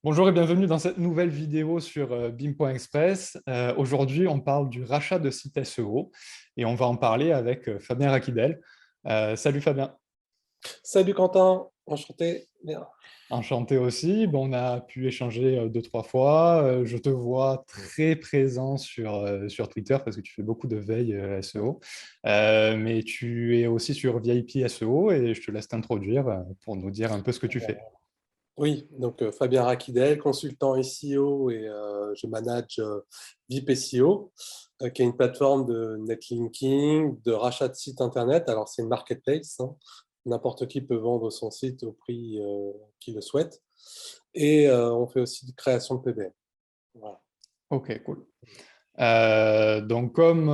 Bonjour et bienvenue dans cette nouvelle vidéo sur BIM.express. Aujourd'hui, on parle du rachat de sites SEO et on va en parler avec Fabien Rakidel. Salut Fabien, Salut Quentin, enchanté. Bien. enchanté aussi. Bon, on a pu échanger deux, trois fois. Je te vois très présent sur Twitter parce que tu fais beaucoup de veille SEO. Mais tu es aussi sur VIP SEO et je te laisse t'introduire pour nous dire un peu ce que tu fais. Oui, donc Fabien Rakidel, consultant SEO et je manage VIP SEO, qui est une plateforme de netlinking, de rachat de sites internet. Alors c'est une marketplace, hein. N'importe qui peut vendre son site au prix qu'il le souhaite. Et on fait aussi de création de PBN. Voilà. Ok, cool. Donc, comme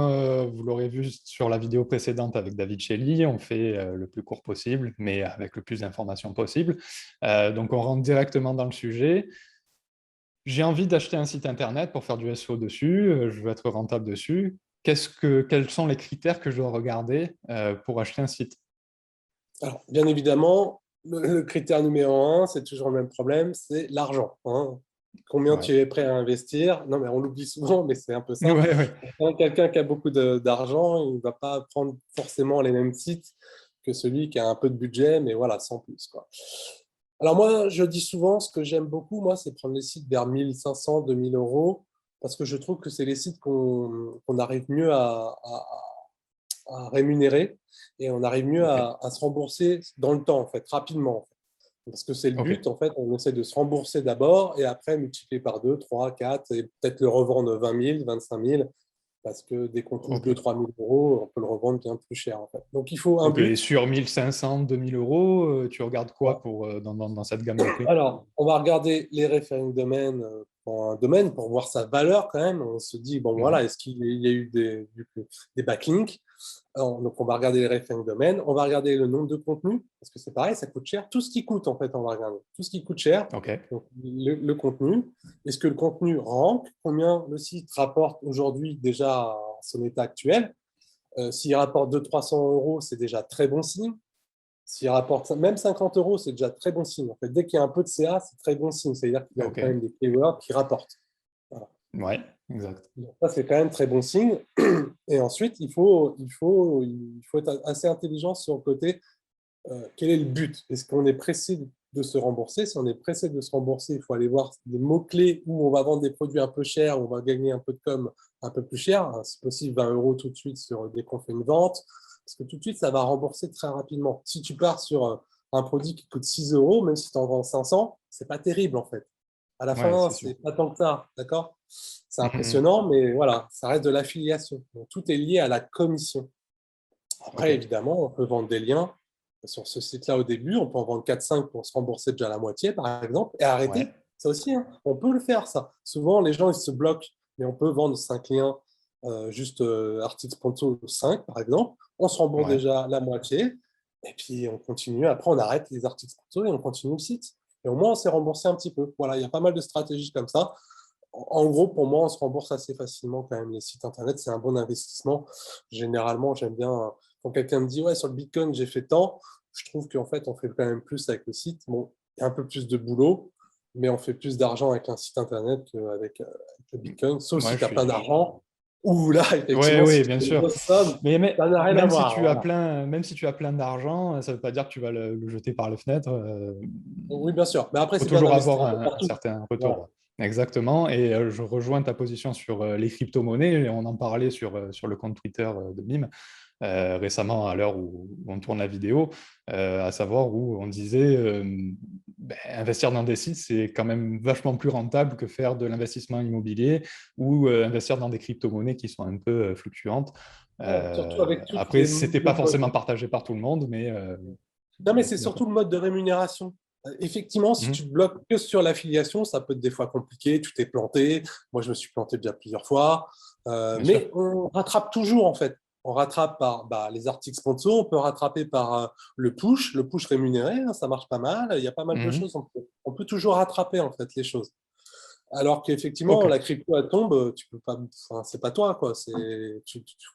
vous l'aurez vu sur la vidéo précédente avec David Shelley, on fait le plus court possible, mais avec le plus d'informations possible. Donc, on rentre directement dans le sujet. J'ai envie d'acheter un site internet pour faire du SEO dessus, je veux être rentable dessus. Quels sont les critères que je dois regarder pour acheter un site? Alors, bien évidemment, le critère numéro un, c'est toujours le même problème, c'est l'argent, hein. Combien Ouais. tu es prêt à investir? Non, mais on l'oublie souvent, mais c'est un peu ça. Ouais, ouais. Quand quelqu'un qui a beaucoup d'argent, il ne va pas prendre forcément les mêmes sites que celui qui a un peu de budget, mais voilà, sans plus, quoi. Alors moi, je dis souvent, ce que j'aime beaucoup, moi, c'est prendre les sites vers 1500, 2000 euros, parce que je trouve que c'est les sites qu'on arrive mieux à rémunérer et on arrive mieux Ok, à se rembourser dans le temps, en fait, rapidement. En fait. Parce que c'est le ok, but, en fait, on essaie de se rembourser d'abord et après multiplier par 2, 3, 4 et peut-être le revendre 20 000, 25 000 parce que dès qu'on touche ok. 2 3 000 euros, on peut le revendre bien plus cher. En fait. Donc il faut un Ok, et but. sur 1500, 2000 euros, tu regardes quoi Voilà. pour, dans cette gamme de prix? Alors, on va regarder les références domaines pour un domaine pour voir sa valeur quand même. On se dit, bon Ouais, voilà, est-ce qu'il y a eu des backlinks? Alors, donc, on va regarder les références domaines, on va regarder le nombre de contenus, parce que c'est pareil, ça coûte cher. Tout ce qui coûte, en fait, on va regarder. Tout ce qui coûte cher, ok, donc le contenu. Est-ce que le contenu rank? Combien le site rapporte aujourd'hui déjà à son état actuel? S'il rapporte 200-300 euros, c'est déjà très bon signe. S'il rapporte même 50 euros, c'est déjà très bon signe. En fait, dès qu'il y a un peu de CA, c'est très bon signe. C'est-à-dire qu'il y a ok. quand même des keywords qui rapportent. Voilà. Ouais, exact. Donc, ça, c'est quand même très bon signe. Et ensuite, il faut être assez intelligent sur le côté. Quel est le but? Est-ce qu'on est pressé de se rembourser? Si on est pressé de se rembourser, il faut aller voir des mots-clés où on va vendre des produits un peu chers, où on va gagner un peu de com un peu plus cher. Si possible, 20 euros tout de suite dès qu'on fait une vente. Parce que tout de suite, ça va rembourser très rapidement. Si tu pars sur un produit qui coûte 6 euros, même si tu en vends 500, c'est pas terrible en fait. À la Ouais, fin, c'est sûr. c'est pas tant que ça, d'accord? C'est Mhm. impressionnant, mais voilà, ça reste de l'affiliation. Donc, tout est lié à la commission. Ok, Après, évidemment, on peut vendre des liens sur ce site-là au début. On peut en vendre 4-5 pour se rembourser déjà la moitié, par exemple, et arrêter. ouais, Ça aussi, hein. On peut le faire, ça. Souvent, les gens, ils se bloquent, mais on peut vendre 5 liens, juste article sponsor 5, par exemple. On se rembourse ouais. déjà la moitié, et puis on continue. Après, on arrête les articles sponsors et on continue le site. Et au moins, on s'est remboursé un petit peu. Voilà, il y a pas mal de stratégies comme ça. En gros, pour moi, on se rembourse assez facilement quand même. Les sites internet, c'est un bon investissement. Généralement, j'aime bien quand quelqu'un me dit ouais, sur le Bitcoin, j'ai fait tant. Je trouve qu'en fait, on fait quand même plus avec le site. Bon, il y a un peu plus de boulot, mais on fait plus d'argent avec un site internet avec le Bitcoin, sauf Ouais, si tu as plein je suis. d'argent. Ou là, Ouais, effectivement, si oui, tu bien fais une sûr. grosse somme, ça n'a rien à Même si voir. tu as Voilà. plein, même si tu as plein d'argent, ça ne veut pas dire que tu vas le jeter par la fenêtre. Oui, bien sûr. Mais après, Faut c'est bien toujours d'investir avoir un peu un partout. certain Voilà. retour. Exactement. Et je rejoins ta position sur les crypto-monnaies. On en parlait sur le compte Twitter de BIM récemment, à l'heure où on tourne la vidéo, à savoir où on disait investir dans des sites, c'est quand même vachement plus rentable que faire de l'investissement immobilier ou investir dans des crypto-monnaies qui sont un peu fluctuantes. Ouais, surtout avec toutes Après, les c'était pas le forcément mode. partagé par tout le monde, mais Non, mais c'est d'accord. surtout le mode de rémunération. Effectivement, si tu Mhm. te bloques que sur l'affiliation, ça peut être des fois compliqué, tu t'es planté. Moi, je me suis planté déjà plusieurs fois. Bien sûr. Mais on rattrape toujours, en fait. On rattrape par les articles sponsors, on peut rattraper par le push rémunéré, hein, ça marche pas mal. Il y a pas mal de Mhm. choses. On peut toujours rattraper, en fait, les choses. Alors qu'effectivement, Ok. la crypto, elle tombe, tu peux pas, enfin, c'est pas toi, quoi.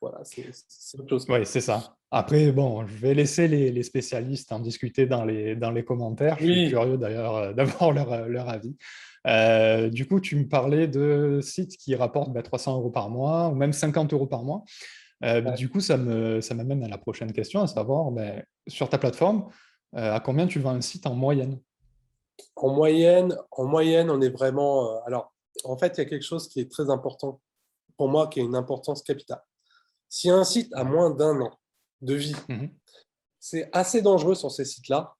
Voilà, c'est autre chose, quoi. Oui, c'est ça. Après, bon, je vais laisser les spécialistes en discuter dans les commentaires. Je suis Oui, curieux d'ailleurs d'avoir leur avis. Du coup, tu me parlais de sites qui rapportent 300 euros par mois ou même 50 euros par mois. ouais. Du coup, ça m'amène à la prochaine question, à savoir, sur ta plateforme, à combien tu vends un site en moyenne? En moyenne, on est vraiment. Alors, en fait, il y a quelque chose qui est très important pour moi, qui a une importance capitale. Si un site a Ouais. moins d'un an de vie, Mhm. c'est assez dangereux sur ces sites-là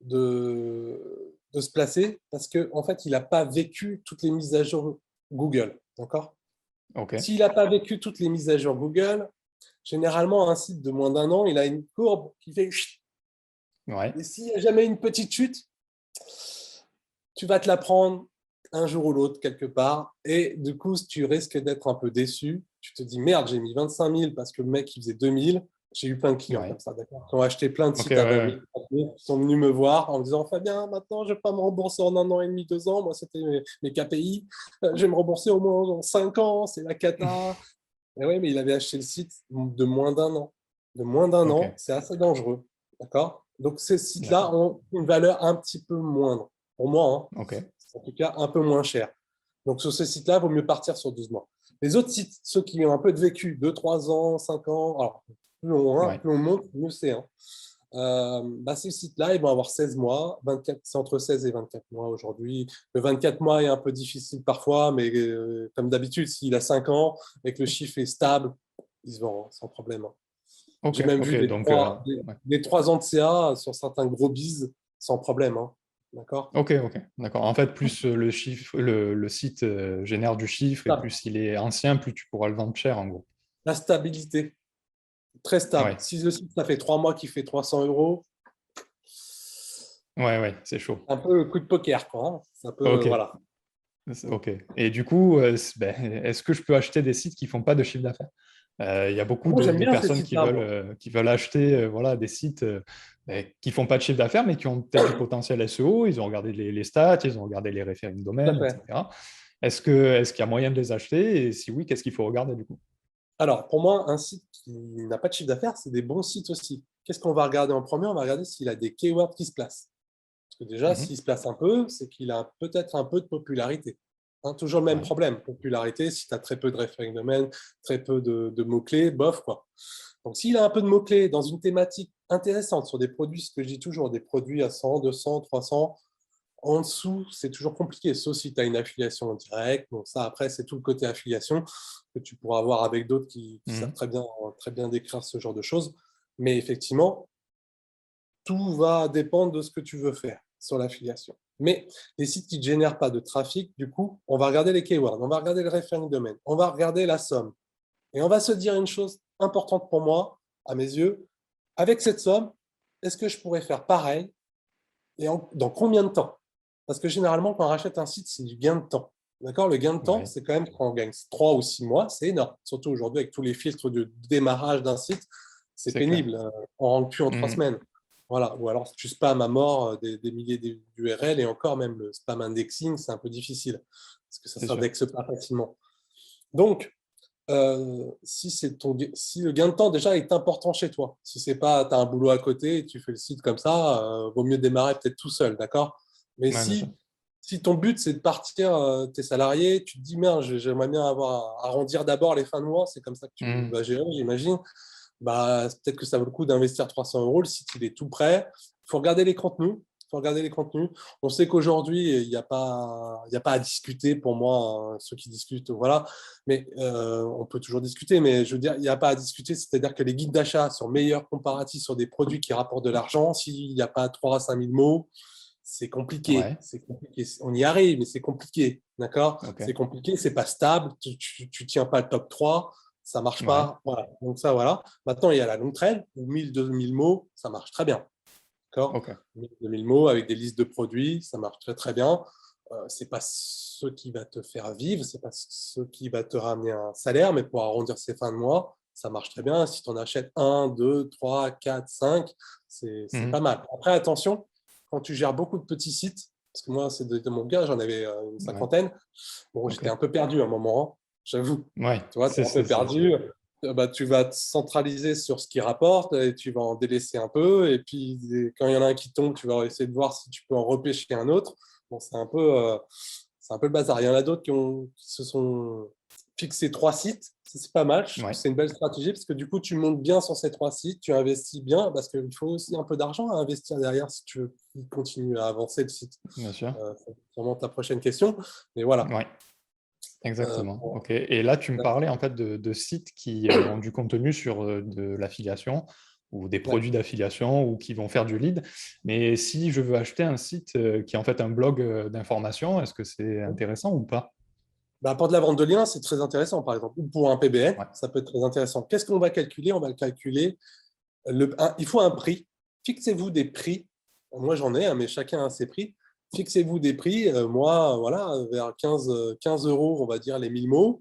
de se placer parce qu'en fait, il n'a pas vécu toutes les mises à jour Google. D'accord? Ok. S'il n'a pas vécu toutes les mises à jour Google, généralement, un site de moins d'un an, il a une courbe qui fait chut. Ouais. Et s'il n'y a jamais une petite chute, tu vas te la prendre un jour ou l'autre quelque part. Et du coup, tu risques d'être un peu déçu. Tu te dis, merde, j'ai mis 25 000 parce que le mec, il faisait 2 000. J'ai eu plein de clients Ouais. comme ça, d'accord, qui ont acheté plein de Ok, sites ouais, à 20 ouais. 000, 30 000, qui sont venus me voir en me disant, Fabien, maintenant, je ne vais pas me rembourser en un an et demi, 2 ans. Moi, c'était mes KPI. Je vais me rembourser au moins en 5 ans. C'est la cata. Et oui, mais il avait acheté le site de moins d'un an. De moins d'un Ok, an, c'est assez dangereux. D'accord? Donc, ces sites-là d'accord. ont une valeur un petit peu moindre. Pour moi, hein, Ok. c'est en tout cas un peu moins cher. Donc, sur ces sites-là, il vaut mieux partir sur 12 mois. Les autres sites, ceux qui ont un peu de vécu, 2, 3 ans, 5 ans, alors Ouais. plus on monte, mieux c'est. Hein. Ces sites-là, ils vont avoir 16 mois, 24, c'est entre 16 et 24 mois aujourd'hui. Le 24 mois est un peu difficile parfois, mais comme d'habitude, s'il a 5 ans et que le chiffre est stable, ils se vendent sans problème. Hein. Ok, J'ai même ok. vu des Donc, 3, ouais. des 3 ans de CA sur certains gros bises sans problème. Hein. D'accord? Ok, ok. D'accord. En fait, plus le chiffre, le site génère du chiffre et Stable. plus il est ancien, plus tu pourras le vendre cher, en gros. La stabilité, très stable. Ouais. Si le site, ça fait 3 mois qu'il fait 300 euros, Ouais, ouais, c'est chaud. un peu le coup de poker, quoi. Hein. C'est un peu, Ok. voilà. Ok. Et du coup, est-ce que je peux acheter des sites qui font pas de chiffre d'affaires? Il y a beaucoup Moi, j'aime de bien ces personnes sites-là, moi. qui veulent acheter voilà, des sites qui font pas de chiffre d'affaires, mais qui ont peut-être du potentiel SEO. Ils ont regardé les stats, ils ont regardé les référents Tout à domaine, fait. etc. Est-ce qu'il y a moyen de les acheter? Et si oui, qu'est-ce qu'il faut regarder du coup? Alors, pour moi, un site qui n'a pas de chiffre d'affaires, c'est des bons sites aussi. Qu'est-ce qu'on va regarder en premier? On va regarder s'il a des keywords qui se placent. Parce que déjà, s'il Mhm. se place un peu, c'est qu'il a peut-être un peu de popularité. Hein, toujours le même Ouais. problème. Popularité, si tu as très peu de référents domaine, très peu de mots-clés, bof, quoi. Donc, s'il a un peu de mots-clés dans une thématique intéressante sur des produits, ce que je dis toujours, des produits à 100, 200, 300, en dessous, c'est toujours compliqué, sauf si tu as une affiliation en direct. Donc ça, après, c'est tout le côté affiliation que tu pourras avoir avec d'autres qui savent Mhm. très bien décrire ce genre de choses. Mais effectivement, tout va dépendre de ce que tu veux faire sur l'affiliation. Mais les sites qui ne génèrent pas de trafic, du coup, on va regarder les keywords, on va regarder le referring domaine, on va regarder la somme. Et on va se dire une chose importante pour moi, à mes yeux, avec cette somme, est-ce que je pourrais faire pareil et dans combien de temps? Parce que généralement, quand on rachète un site, c'est du gain de temps. D'accord? Le gain de temps, Ouais, c'est quand même quand on gagne 3 ou 6 mois, c'est énorme. Surtout aujourd'hui, avec tous les filtres de démarrage d'un site, c'est c'est clair. pénible. On ne rentre plus en 3 Mhm. semaines. Voilà. Ou alors, tu spams à mort des milliers d'URL et encore même le spam indexing, c'est un peu difficile parce que ça ne C'est sûr. s'indexe pas facilement. Donc, si le gain de temps déjà est important chez toi, si c'est pas, tu as un boulot à côté et tu fais le site comme ça, vaut mieux démarrer peut-être tout seul, d'accord? Mais Ouais, bien sûr. si ton but c'est de partir, tes salariés, tu te dis merde, j'aimerais bien avoir arrondir d'abord les fins de mois, c'est comme ça que tu Mhm. vas gérer, j'imagine. Bah, peut-être que ça vaut le coup d'investir 300 euros. Le site, il est tout prêt. Il faut regarder les contenus. Faut regarder les contenus. On sait qu'aujourd'hui, il y a pas à discuter pour moi, hein, ceux qui discutent, voilà. Mais on peut toujours discuter, mais je veux dire, il n'y a pas à discuter. C'est-à-dire que les guides d'achat sont meilleurs comparatifs sur des produits qui rapportent de l'argent. S'il n'y a pas 3 à 5 000 mots, c'est compliqué. Ouais, C'est compliqué. On y arrive, mais c'est compliqué. D'accord? ok. C'est compliqué, c'est pas stable. Tu tiens pas le top 3, ça marche Ouais, pas. Voilà. Donc ça, voilà. Maintenant, il y a la longue traîne, où 1000, 2000 mots, ça marche très bien. D'accord? ok. 1000, 2000 mots avec des listes de produits, ça marche très très bien. C'est pas ce qui va te faire vivre, c'est pas ce qui va te ramener un salaire, mais pour arrondir ses fins de mois, ça marche très bien. Si tu en achètes un, 2, 3, 4, 5, c'est pas Mhm. mal. Après, attention, quand tu gères beaucoup de petits sites, parce que moi, c'est de mon gars, j'en avais une Ouais. cinquantaine. Bon, Ok. j'étais un peu perdu à un moment, hein, j'avoue. Ouais, Tu vois, tu es un peu c'est sûr. perdu. Bah, tu vas te centraliser sur ce qui rapporte et tu vas en délaisser un peu. Et puis, quand il y en a un qui tombe, tu vas essayer de voir si tu peux en repêcher un autre. Bon, c'est un peu le bazar. Il y en a d'autres qui se sont fixés 3 sites. C'est pas mal. Je trouve que Ouais, c'est une belle stratégie parce que du coup, tu montes bien sur ces 3 sites, tu investis bien parce qu'il faut aussi un peu d'argent à investir derrière si tu veux qu'il continue à avancer le site. bien sûr. C'est vraiment ta prochaine question. Mais voilà. Ouais. Euh, Exactement. Ok. Et là, tu me parlais en fait de sites qui ont du contenu sur de l'affiliation ou des ouais. produits d'affiliation ou qui vont faire du lead. Mais si je veux acheter un site qui est en fait un blog d'information, est-ce que c'est intéressant ou pas? Bah, pour de la vente de liens, c'est très intéressant, par exemple. Ou pour un PBN, Ouais. ça peut être très intéressant. Qu'est-ce qu'on va calculer? On va le calculer. Il faut un prix. Fixez-vous des prix. Moi, j'en ai, mais chacun a ses prix. Fixez-vous des prix. Moi, voilà, vers 15 euros, on va dire, les 1000 mots.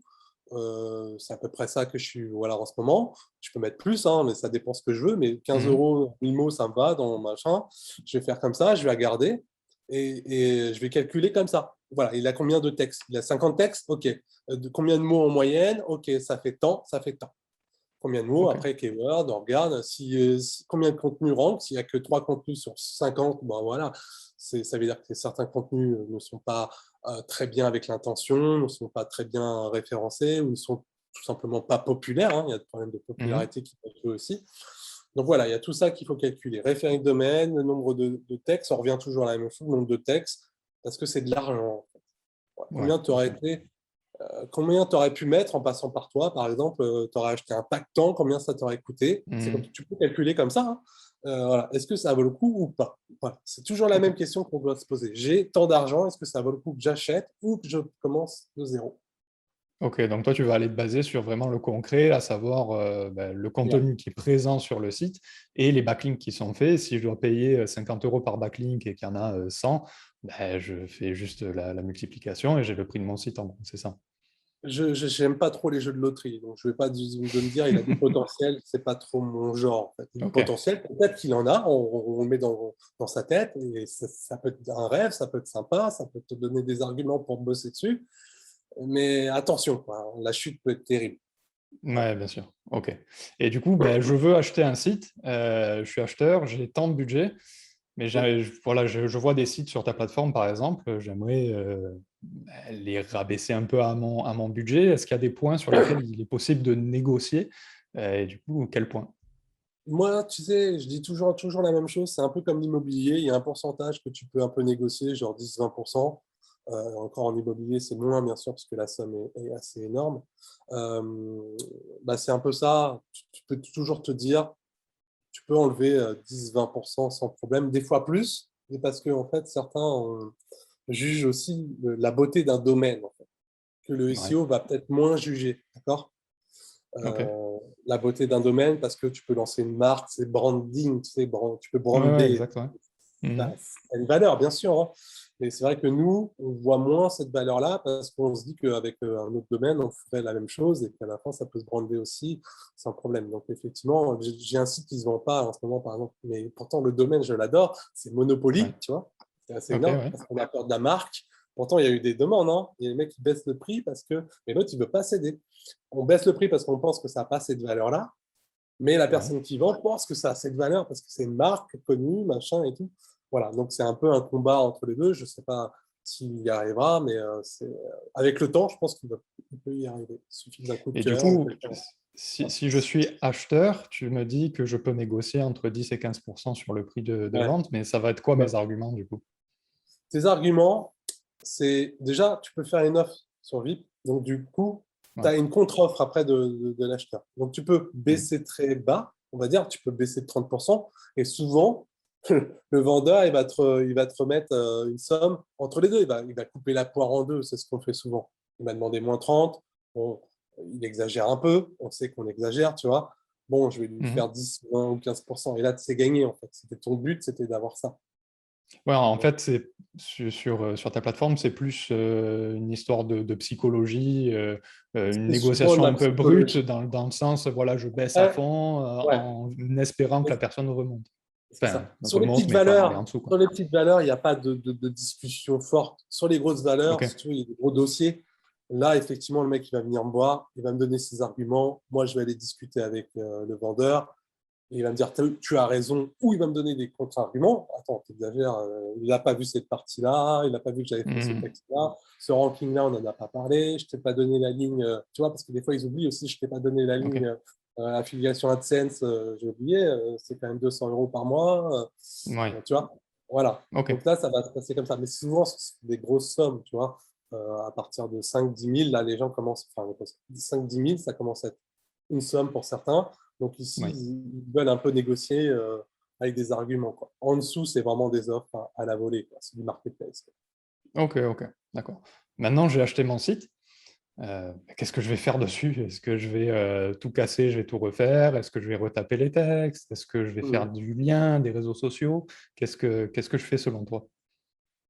C'est à peu près ça que je suis voilà, en ce moment. Je peux mettre plus, hein, mais ça dépend ce que je veux. Mais 15 Mhm. euros, 1000 mots, ça me va dans mon machin. Je vais faire comme ça, je vais regarder et je vais calculer comme ça. Voilà, il a combien de textes? Il a 50 textes? Ok. Combien de mots en moyenne? Ok, ça fait tant, ça fait tant. Combien de mots? Ok. Après, keyword, on regarde. Combien de contenus rentrent? S'il n'y a que 3 contenus sur 50, bon, voilà. Ça veut dire que certains contenus ne sont pas très bien avec l'intention, ne sont pas très bien référencés ou ne sont tout simplement pas populaires, hein. Il y a des problèmes de Mhm. popularité qui peuvent jouer aussi. Donc voilà, il y a tout ça qu'il faut calculer. Référé de domaine, le nombre de textes, on revient toujours à la même chose, le nombre de textes, parce que c'est de l'argent. Ouais, Combien tu bien aurais sûr. été combien tu aurais pu mettre en passant par toi, par exemple, tu aurais acheté un pack-temps, combien ça t'aurait coûté? C'est comme Mhm. tu peux calculer comme ça, hein. Voilà. Est-ce que ça vaut le coup ou pas? Voilà. C'est toujours la Ok. même question qu'on doit se poser. J'ai tant d'argent, est-ce que ça vaut le coup que j'achète ou que je commence de zéro? Ok, donc toi, tu vas aller te baser sur vraiment le concret, à savoir le Ouais. contenu qui est présent sur le site et les backlinks qui sont faits. Si je dois payer 50 euros par backlink et qu'il y en a 100, ben, je fais juste la multiplication et j'ai le prix de mon site en gros, c'est ça. Je n'aime pas trop les jeux de loterie, donc je ne vais pas de me dire il a du potentiel, c'est pas trop mon genre. En fait. Du Ok, potentiel, peut-être qu'il en a, on le met dans sa tête, et ça peut être un rêve, ça peut être sympa, ça peut te donner des arguments pour bosser dessus. Mais attention, quoi, la chute peut être terrible. Voilà. ouais, bien sûr. Ok. Et du coup, ben, je veux acheter un site, je suis acheteur, j'ai tant de budget, mais voilà, je vois des sites sur ta plateforme, par exemple, j'aimerais les rabaisser un peu à mon budget. Est-ce qu'il y a des points sur lesquels il est possible de négocier? Et du coup, quel point? Moi, tu sais, je dis toujours la même chose. C'est un peu comme l'immobilier. Il y a un pourcentage que tu peux un peu négocier, genre 10-20%. Encore en immobilier, c'est moins, bien sûr, parce que la somme est assez énorme. Bah, c'est un peu ça. Tu peux toujours te dire, tu peux enlever 10-20% sans problème, des fois plus, et parce que en fait, certains jugent aussi la beauté d'un domaine, en fait, que le Ouais, SEO va peut-être moins juger. D'accord? ok. La beauté d'un domaine parce que tu peux lancer une marque, c'est branding, tu peux Ouais, ouais, brander. exact, ouais. Bah, Mhm. ça a une valeur, bien sûr, hein. Mais c'est vrai que nous, on voit moins cette valeur-là parce qu'on se dit qu'avec un autre domaine, on ferait la même chose et qu'à la fin, ça peut se brander aussi sans problème. Donc, effectivement, j'ai un site qui ne se vend pas en ce moment, par exemple, mais pourtant, le domaine, je l'adore, c'est Ouais, Monopoly, tu vois. C'est assez ok, énorme ouais. parce qu'on a peur de la marque. Pourtant, il y a eu des demandes, hein. Il y a des mecs qui baissent le prix parce que. Mais l'autre, il ne veut pas céder. On baisse le prix parce qu'on pense que ça n'a pas cette valeur-là. Mais la Ouais. personne qui vend pense que ça a cette valeur parce que c'est une marque connue, machin et tout. Voilà, donc c'est un peu un combat entre les deux. Je ne sais pas s'il y arrivera, mais avec le temps, je pense qu'il peut y arriver. Il suffit d'un coup de Et du cœur. coup, si je suis acheteur, tu me dis que je peux négocier entre 10 et 15% sur le prix de Ouais, vente, mais ça va être quoi ouais. mes arguments du coup? Tes arguments, c'est déjà, tu peux faire une offre sur VIP. Donc, du coup, tu Ouais. as une contre-offre après de l'acheteur. Donc, tu peux Mhm. baisser très bas, on va dire, tu peux baisser de 30%. Et souvent, le vendeur, il va te remettre une somme entre les deux. Il va couper la poire en deux. C'est ce qu'on fait souvent. Il m'a demandé moins 30. Bon, il exagère un peu. On sait qu'on exagère, tu vois. Bon, je vais lui faire Mhm. 10, 20 ou 15%. Et là, c'est gagné, en fait. C'était ton but, c'était d'avoir ça. Ouais, en Donc, fait, c'est sur ta plateforme, c'est plus une histoire de psychologie, une c'est souvent de négociation la un peu brute psychologie. dans le sens, voilà, je baisse à Ouais, fond ouais. en espérant que la personne remonte. C'est Enfin, ça. tout le monde se met pas marrer en dessous, quoi. Sur les petites valeurs, il n'y a pas de discussion forte. Sur les grosses valeurs, Ok. si tu veux, il y a des gros dossiers. Là, effectivement, le mec, il va venir me voir, il va me donner ses arguments. Moi, je vais aller discuter avec le vendeur. Et il va me dire, tu as raison, ou il va me donner des contre-arguments. Attends, tu exagères, il n'a pas vu cette partie-là, il n'a pas vu que j'avais fait ce Mhm. texte-là, ce ranking-là, on n'en a pas parlé, je ne t'ai pas donné la ligne, tu vois, parce que des fois, ils oublient aussi, je ne t'ai pas donné la Ok. ligne affiliation AdSense, j'ai oublié, c'est quand même 200 € par mois, Ouais. tu vois. Voilà. Ok. Donc là, ça va se passer comme ça. Mais souvent, c'est des grosses sommes, tu vois. À partir de 5-10 000, là, les gens commencent, enfin, 5-10 000, ça commence à être une somme pour certains. Donc ici, Oui. ils veulent un peu négocier avec des arguments, quoi. En dessous, c'est vraiment des offres à la volée, quoi. C'est du marketplace, quoi. Ok, ok. D'accord. Maintenant, j'ai acheté mon site. Qu'est-ce que je vais faire dessus? Est-ce que je vais tout casser, je vais tout refaire? Est-ce que je vais retaper les textes? Est-ce que je vais faire Mhm. du lien, des réseaux sociaux? Qu'est-ce que je fais selon toi?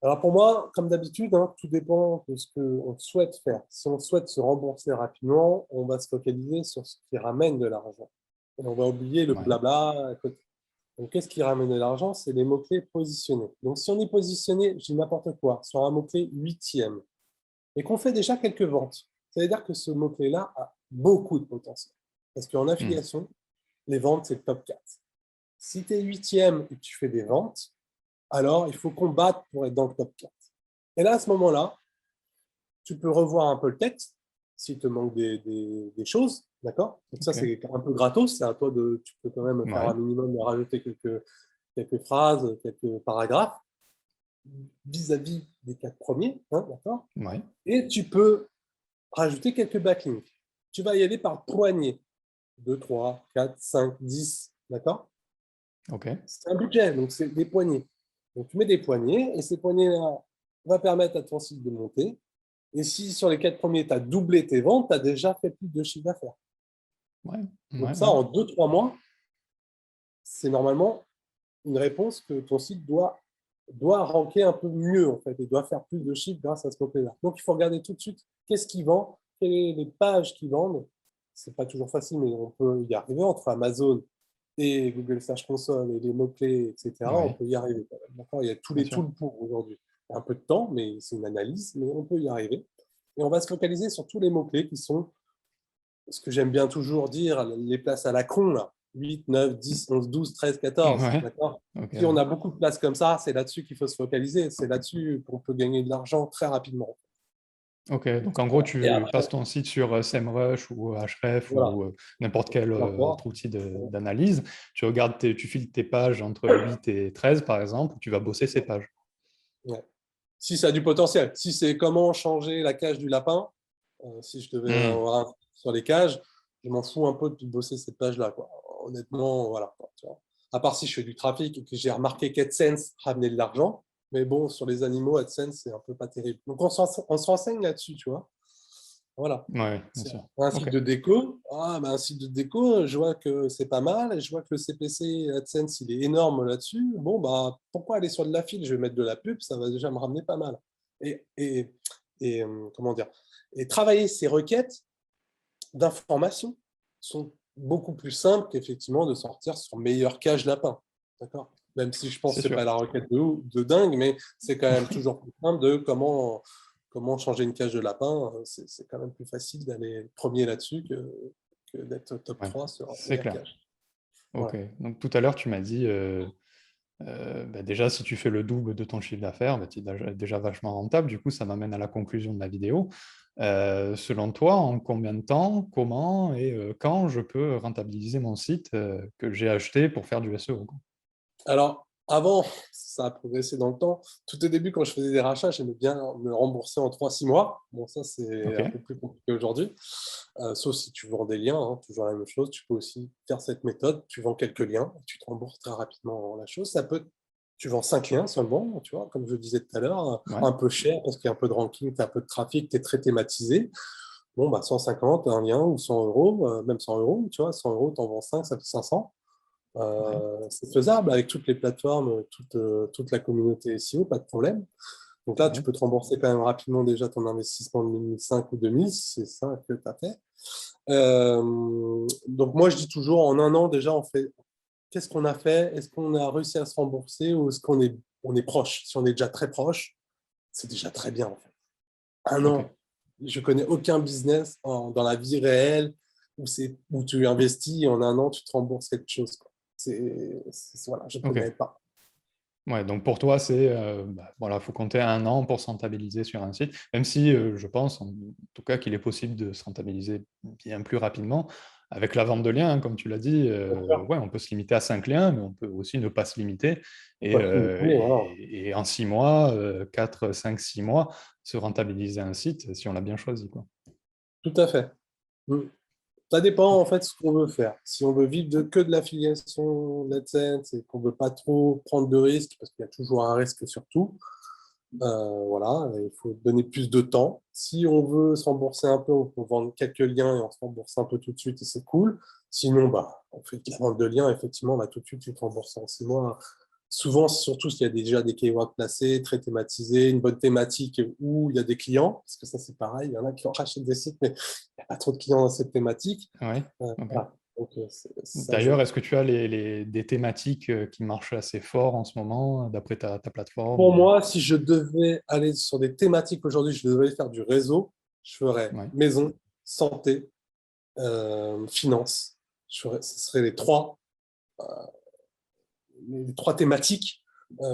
Alors pour moi, comme d'habitude, hein, tout dépend de ce qu'on souhaite faire. Si on souhaite se rembourser rapidement, on va se focaliser sur ce qui ramène de l'argent. Et on va oublier le Ouais. blabla à côté. Donc, qu'est-ce qui ramène de l'argent? C'est les mots-clés positionnés. Donc, si on est positionné, je dis n'importe quoi, sur un mot-clé huitième, et qu'on fait déjà quelques ventes, ça veut dire que ce mot-clé-là a beaucoup de potentiel. Parce qu'en Hmm. affiliation, les ventes, c'est le top 4. Si tu es huitième et que tu fais des ventes, alors il faut combattre pour être dans le top 4. Et là, à ce moment-là, tu peux revoir un peu le texte, s'il te manque des choses, d'accord? Donc ça, Ok. c'est un peu gratos, c'est à toi de, tu peux quand même faire Ouais. un minimum, rajouter quelques phrases, quelques paragraphes vis-à-vis des 4 premiers, hein, d'accord? Ouais. Et tu peux rajouter quelques backlinks. Tu vas y aller par poignée. 2, 3, 4, 5, 10, d'accord? Ok. C'est un budget, donc c'est des poignées. Donc tu mets des poignées, et ces poignées-là vont permettre à ton site de monter. Et si sur les 4 premiers, tu as doublé tes ventes, tu as déjà fait plus de chiffre d'affaires. Ouais. Donc Ouais. ça, Ouais. en 2-3 mois, c'est normalement une réponse que ton site doit ranker un peu mieux, en fait, et doit faire plus de chiffres grâce à ce côté-là. Donc, il faut regarder tout de suite qu'est-ce qui vend, quelles sont les pages qui vendent. C'est pas toujours facile, mais on peut y arriver entre Amazon et Google Search Console et les mots-clés, etc. On Ouais. peut y arriver. D'accord, il y a tous Bien les sûr. tools pour aujourd'hui. Un peu de temps, mais c'est une analyse, mais on peut y arriver. Et on va se focaliser sur tous les mots-clés qui sont ce que j'aime bien toujours dire, les places à la con, là. 8, 9, 10, 11, 12, 13, 14. Ouais. D'accord. Ok. Si on Ouais. a beaucoup de places comme ça, c'est là-dessus qu'il faut se focaliser. C'est là-dessus qu'on peut gagner de l'argent très rapidement. Ok. Donc en gros, Et tu après, passes ton site sur SEMrush ou Ahref voilà, ou n'importe quel peu autre importe. outil d'analyse. Tu regardes, tu filtres tes pages entre 8 et 13, par exemple, tu vas bosser ces pages. Ouais. Si ça a du potentiel, si c'est comment changer la cage du lapin, si je devais Hmm. avoir un sur les cages, je m'en fous un peu de bosser cette page-là, quoi. Honnêtement, voilà, quoi, tu vois. À part si je fais du trafic et que j'ai remarqué qu'AdSense ramenait de l'argent, mais bon, sur les animaux, AdSense, c'est un peu pas terrible. Donc on se renseigne là-dessus, tu vois. Voilà. Ouais, bien C'est sûr. un Ok. site de déco. Ah, ben, un site de déco, je vois que c'est pas mal, et je vois que le CPC AdSense, il est énorme là-dessus. Bon, bah, pourquoi aller sur de la file? Je vais mettre de la pub, ça va déjà me ramener pas mal. Et, et, comment dire? Et travailler ces requêtes d'information sont beaucoup plus simples qu'effectivement de sortir sur meilleur cache lapin. D'accord? Même si je pense C'est que ce n'est pas sûr. la requête de dingue, mais c'est quand même toujours plus simple de comment changer une cage de lapin. C'est quand même plus facile d'aller premier là-dessus que d'être top Ouais, 3 sur c'est meilleur clair. cache. Ok. Voilà. Donc tout à l'heure, tu m'as dit, bah, déjà, si tu fais le double de ton chiffre d'affaires, bah, tu es déjà vachement rentable. Du coup, ça m'amène à la conclusion de la vidéo. Selon toi, en combien de temps, comment et quand je peux rentabiliser mon site que j'ai acheté pour faire du SEO, quoi. Alors, avant, ça a progressé dans le temps. Tout au début, quand je faisais des rachats, j'aimais bien me rembourser en 3-6 mois. Bon, ça, c'est Ok. un peu plus compliqué aujourd'hui. Sauf si tu vends des liens, hein, toujours la même chose. Tu peux aussi faire cette méthode. Tu vends quelques liens, tu te rembourses très rapidement la chose. Tu vends 5 liens seulement, tu vois, comme je disais tout à l'heure, Ouais. un peu cher parce qu'il y a un peu de ranking, tu as un peu de trafic, tu es très thématisé. Bon, bah 150, un lien ou 100 euros, même 100 euros, tu vois, 100 euros, tu en vends 5, ça fait 500. Ouais. C'est faisable avec toutes les plateformes, toute la communauté SEO, pas de problème. Donc là, tu Ouais. peux te rembourser quand même rapidement déjà ton investissement de 2005 ou 2000, c'est ça que tu as fait. Donc moi, je dis toujours, en un an, déjà, on fait qu'est-ce qu'on a fait? Est-ce qu'on a réussi à se rembourser ou est-ce on est proche? Si on est déjà très proche, c'est déjà très bien en fait. Un Ok. an, je connais aucun business dans la vie réelle où tu investis et en un an, tu te rembourses quelque chose, quoi. Voilà, je ne Ok. connais pas. Ouais, donc pour toi, c'est voilà, faut compter un an pour se rentabiliser sur un site, même si je pense en tout cas qu'il est possible de se rentabiliser bien plus rapidement avec la vente de liens, hein, comme tu l'as dit. Bien sûr, Ouais, on peut se limiter à 5 liens, mais on peut aussi ne pas se limiter faut pas se limiter, voilà. et en 6 mois, 4, 5, 6 mois, se rentabiliser un site si on l'a bien choisi, quoi. Tout à fait. Mm. Ça dépend Ok. en fait de ce qu'on veut faire. Si on veut vivre que de l'affiliation AdSense et qu'on ne veut pas trop prendre de risques, parce qu'il y a toujours un risque sur tout, voilà, il faut donner plus de temps. Si on veut se rembourser un peu, on peut vendre quelques liens et on se rembourse un peu tout de suite et c'est cool. Sinon, bah, on fait de la vente de liens, effectivement, là, tout de suite, tu te rembourses en 6 mois. Souvent, surtout s'il y a déjà des keywords placés, très thématisés, une bonne thématique où il y a des clients, parce que ça, c'est pareil, il y en a qui en rachètent des sites, mais il n'y a pas trop de clients dans cette thématique. Ouais, ok. Voilà. Donc, ça D'ailleurs, joue. est-ce que tu as des thématiques qui marchent assez fort en ce moment, d'après ta plateforme Pour ou... moi, si je devais aller sur des thématiques aujourd'hui, je devais faire du réseau, je ferais Ouais. maison, santé, finance. Ce seraient les trois thématiques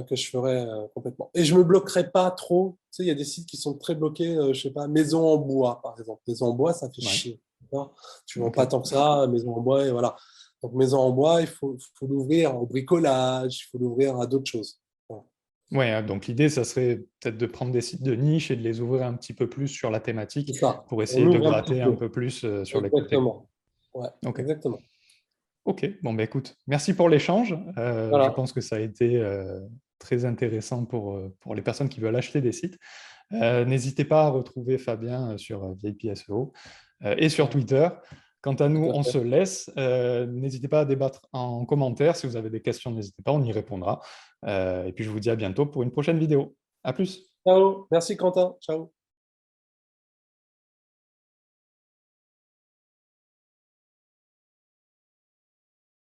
que je ferais complètement. Et je me bloquerais pas trop. Tu sais, il y a des sites qui sont très bloqués, je sais pas, maison en bois, par exemple. Maison en bois, ça fait Ouais. chier. Tu ne vends Ok. pas tant que ça, maison en bois, et voilà. Donc, maison en bois, il faut l'ouvrir au bricolage, il faut l'ouvrir à d'autres choses. Voilà. Ouais, donc l'idée, ça serait peut-être de prendre des sites de niche et de les ouvrir un petit peu plus sur la C'est thématique ça. pour On essayer de ouvre un petit gratter un peu. peu plus sur les côtés, quoi. Exactement. Ouais, Ok. exactement. Ok, bon, bah écoute, merci pour l'échange. Je Voilà. pense que ça a été très intéressant pour les personnes qui veulent acheter des sites. N'hésitez pas à retrouver Fabien sur VIP SEO et sur Twitter. Quant à nous, Tout à on fait. se laisse. N'hésitez pas à débattre en commentaire. Si vous avez des questions, n'hésitez pas, on y répondra. Et puis je vous dis à bientôt pour une prochaine vidéo. À plus. Ciao. Merci Quentin. Ciao.